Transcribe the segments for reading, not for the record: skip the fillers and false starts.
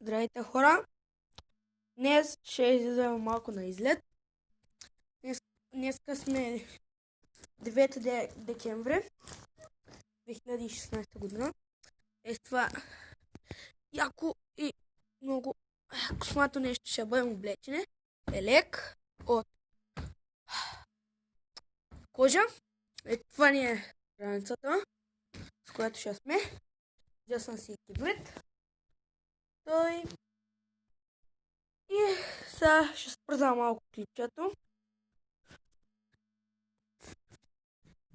Здравейте, хора! Днес ще излизам малко на излет. Днеска сме 9 декември 2016 година. С това яко и много космато нещо ще бъдем облечени. Лек от кожа. Това ни е раницата, с която ще сме. Взел съм си кибрид. И сега ще спръза малко клипчето.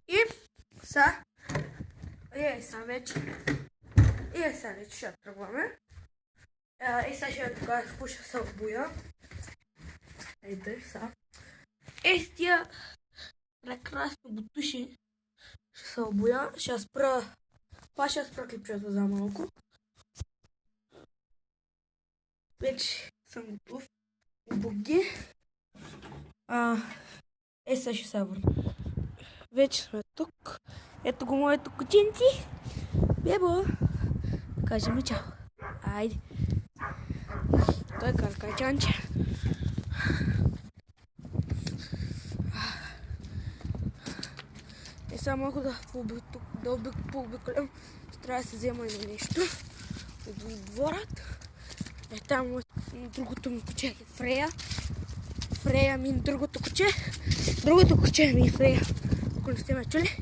И сега вече ще тръгваме. И сега ще така спуша се обуя. Ейте сега. С тия прекрасни бутуши ще се обуя. Ще спра клипчето за малко. Вече съм готов. Боги. Сега ще се върна. Вече сме тук. Ето го моето кученци. Бебо. Кажи ми чао. Айде. Той е каркачанче. Сега малко да пообиколям. Трябва да се взема едно нещо от дворът. Там другото ми куче е Фрея. Фрея ми другото куче. Другото куче ми е Фрея. Ако не сте ме чули.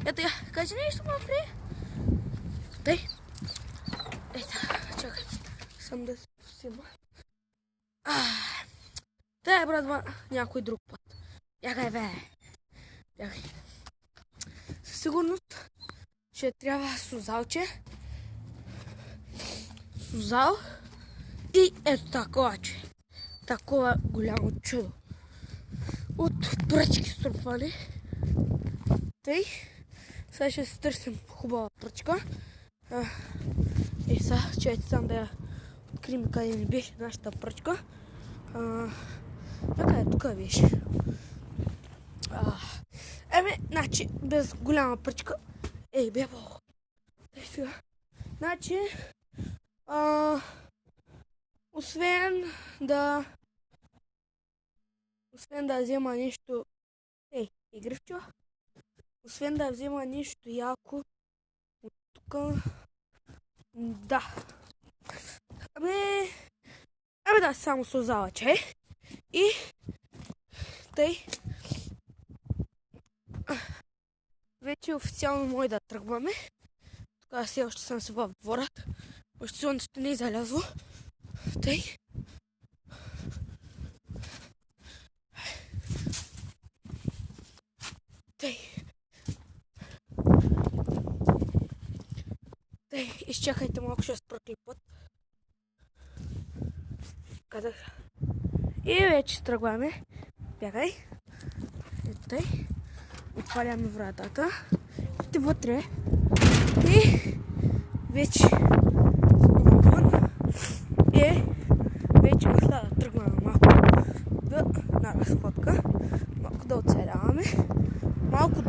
Ето я, кажи нещо ма Фрея. Тъй. Ето, чакай. Съм да се посима. Тъй, братва, някой друг път. Бягай, бе. Бягай. Със сигурност ще трябва сузалче. Сузал. И ето такова, че. Такова голямо чудо. От пръчки струпване. Тъй. Сега ще се търсим хубава пръчка. И сега чайте сам да я открием къде ни беше нашата пръчка. Така е, тук беше. Значи, без голяма пръчка. Ей, бебо. Ей сега. Значи, освен да взема нещо... Ей, игривчо. Освен да взема нещо яко от тук... Да. Да, само сузала чай. И... Тъй. Вече официално може да тръгваме. Тогава все още съм се в дворът. Още слънцето не е залязло. Тъй. Изчакайте малко, ще спра клипът. Казах. И вече тръгваме. Бягай. Тъй. Отваряме вратата. Ще вътре. И вече навън. Вече мисля да тръгваме малко на разходка. Малко да оцеляваме. Малко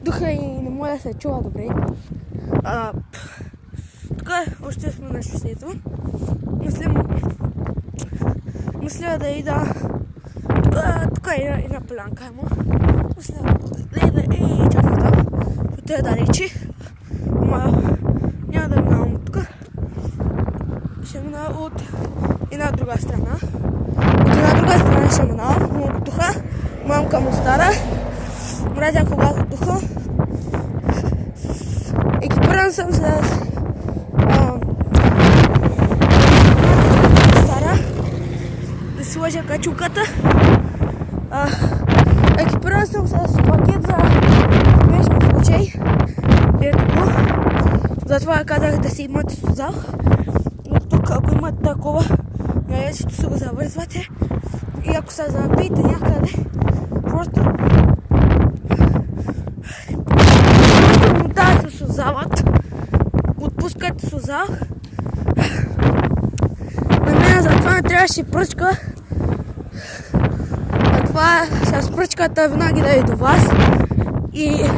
духа и не може да се чува добре. Тук още сме на шосето. Мисля да ида. Тук е една полянка, мисля да ида чакай там. Тук е далече. Няма да минавам от тук. Ще мина от една друга страна. От една друга страна ще минавам. Много духа. Мамка му стара. Мразя когато духа. Екипиран съм с стара. Да си лъжа качулката. Екипиран съм с пакет за спешен случай. Ето го. Затова казах да си имате сузал. Но тук ако имате такова, налечето си го завързвате. И ако се забиете някъде, просто да се сузават. Отпускате сузал. На мен затова не трябваше пръчка. Затова с пръчката винаги да е до вас. И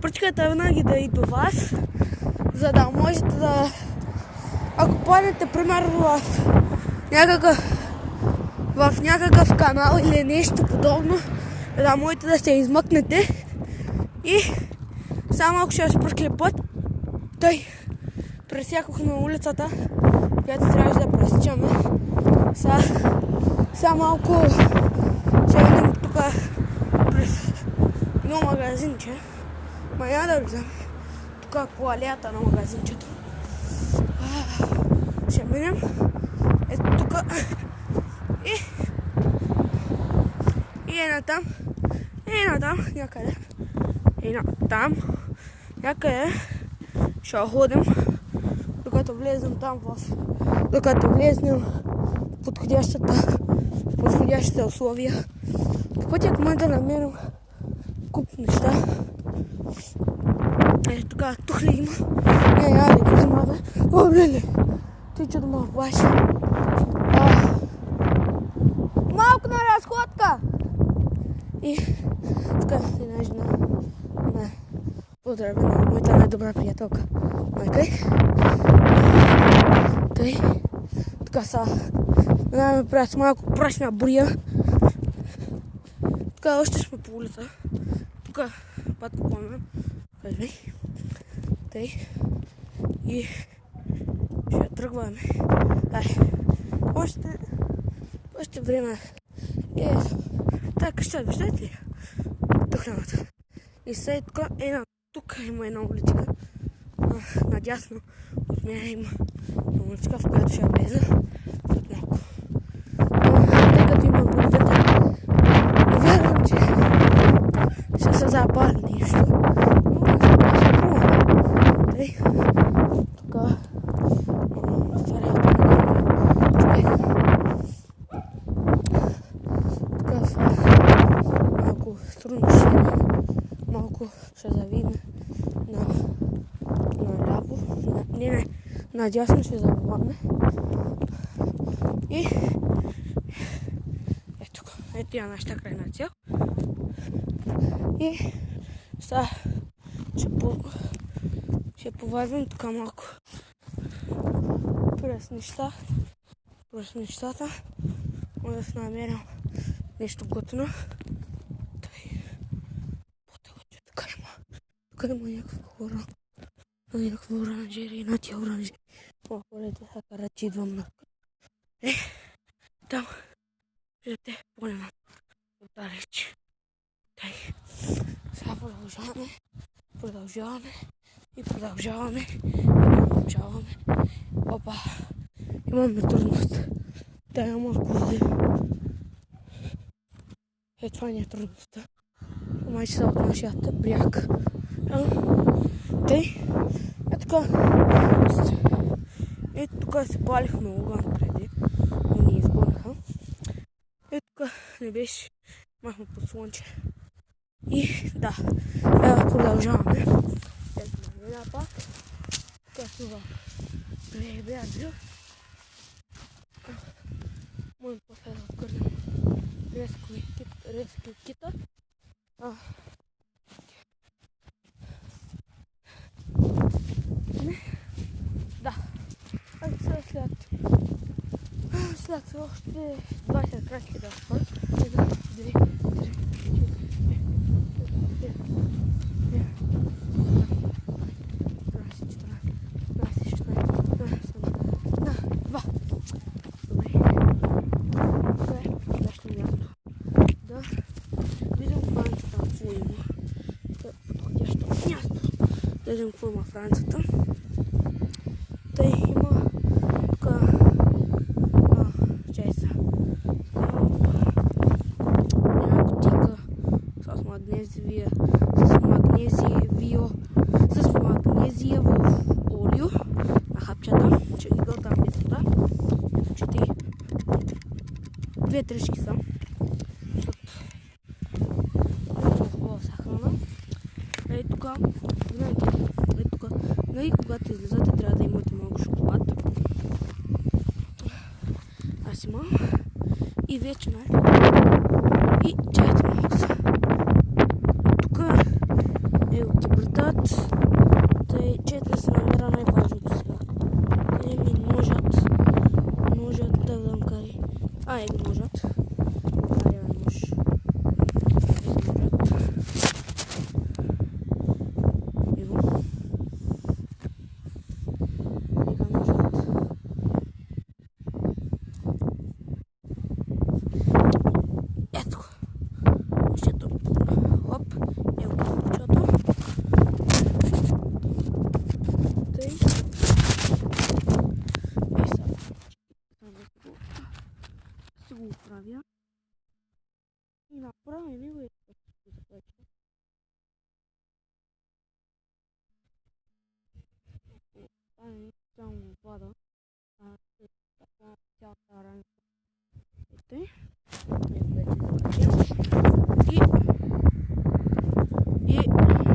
пръчката винаги да е до вас. за да можете да... Ако паднете, примерно, в някакъв канал или нещо подобно, да можете да се измъкнете и само ако ще спръхли път, тъй пресякохме улицата, която трябваше да пресичаме. Сега малко ще видим тук през едно магазинче. Няма да влизам тук по алията на магазинчето. Ще минем ето тук и натам, някъде. И натам, някъде ще ходим, докато влезем там докато влезнем в подходящите условия. В пътя ако може да намерим куп неща. Ето тук тухли има. Няма да ги взема, бе. О, леле! Той че да ме оплаши. Малко на разходка! И тук една жена ме поздравя на моята най-добра приятелка. Майка. Тъй. Тук са. Да ме правят малко прашна буря. Тук още сме по улица. Тук пак купаме. Кажи. Тъй. И ще тръгваме. Още време. Така ще виждате ли? Тухляната. И сега тук има една уличка. Надясно от мен има уличка, в която ще влеза след малко. Тъй като имам предвид, вярвам, че ще се запали нещо. Но ще се пробвам. Тъй. Тук старата човек. Тук са малко трудно малко ще завиме наляво. Не, надясно ще завиваме. И ето я нашата крайна цел. И сега ще повадим тук малко през нещата. Може да се намерим нещо готино. Тук има някаква хора. На някаква оранжерия, на тия оранжерия. Хората са карачи идвам на... Там виждате по-нема отдалеч. Сега продължаваме. Опа, имаме трудност. Да, няма кози. Това не е трудността. Май че са от нашия бряг. Тъй, ето тук се палихме огън преди, но ни изгониха. Ето тук не беше, махме под слънче. И да, продължаваме. Ето на пак. Тук това бряг. Може после да откърнем резки кита. Да. След още 20 крачки да спам. 1, 2, 3, 4, 5, 6, 7, 8, 9, 10, 11, 12, 13, 14, 15, 16, 17, 18, 19, 20. Да видим какво има Францията. Тъй има тук кутийка с магнезиево олио на хапчета. Ще ги гълтам места. Ето че те 2 тръжки са. Хубава сахарна. Ей тук, и когато излизате, трябва да имате малко шоколад. Аз имам. И вече и чайто малко са. Тук е от кибритат. Тъй чайто се намира стане само вода. Цялата ранка. Ето и. И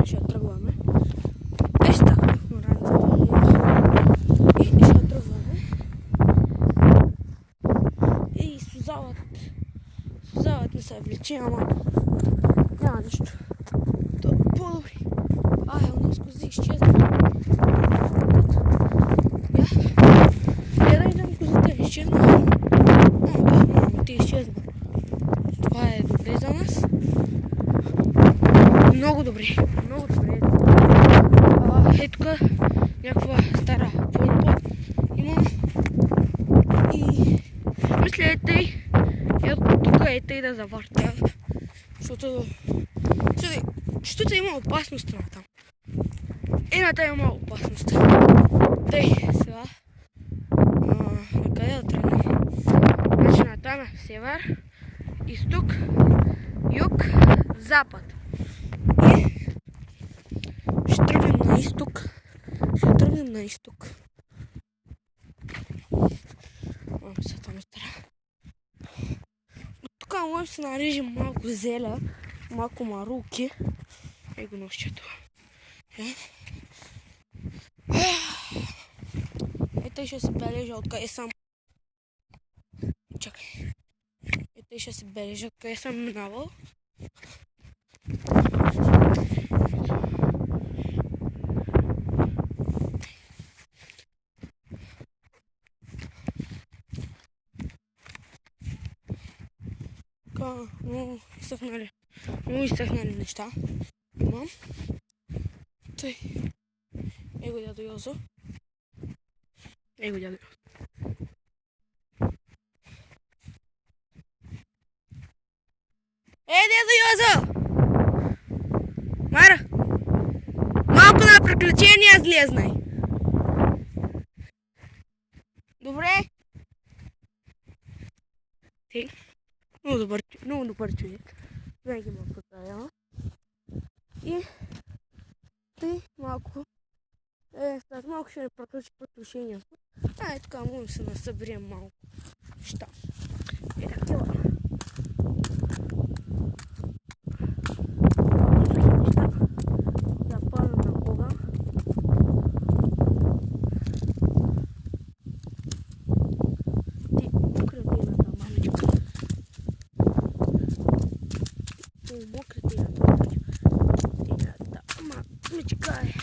ще тръгваме. Стахнахме раницата. И ще тръгваме. И Сузавът не се влече, ама няма нищо. То е по-добре. У нас кози изчезна. Гледай, козата е изчезна. Мамо, ти изчезна. Това е добре за нас. Много добре. Много добре. Е тук някаква стара помпа има. И мисля тук е тъй да завъртя. Защото има опасност на там. Едната има опасност. Тъй, сега. На къде да тръгнем? Значи на там е север, изток, юг, запад. И ще тръгнем на изток. Сега там е стара. От тук можем да се нарежем малко зеля, малко марулки. Ей го нося това. Ето ще се бележа откъде съм. Чакай. Ето ще се бележа откъде съм минавал. Много изсъхнали неща имам. Тъй. Его дядо Йозо. Дядо Йозо! Мара! Малко на приключения слезнай! Добре? Тъй. Много добър човек. Винаги ме поздравява. И тъй малко. След малко ще не приключи приключението. Така можем да се насъберем малко неща. Такива. Да пълна на Бога. Ти мокретината, мамичка. Мокретината, мамичка е.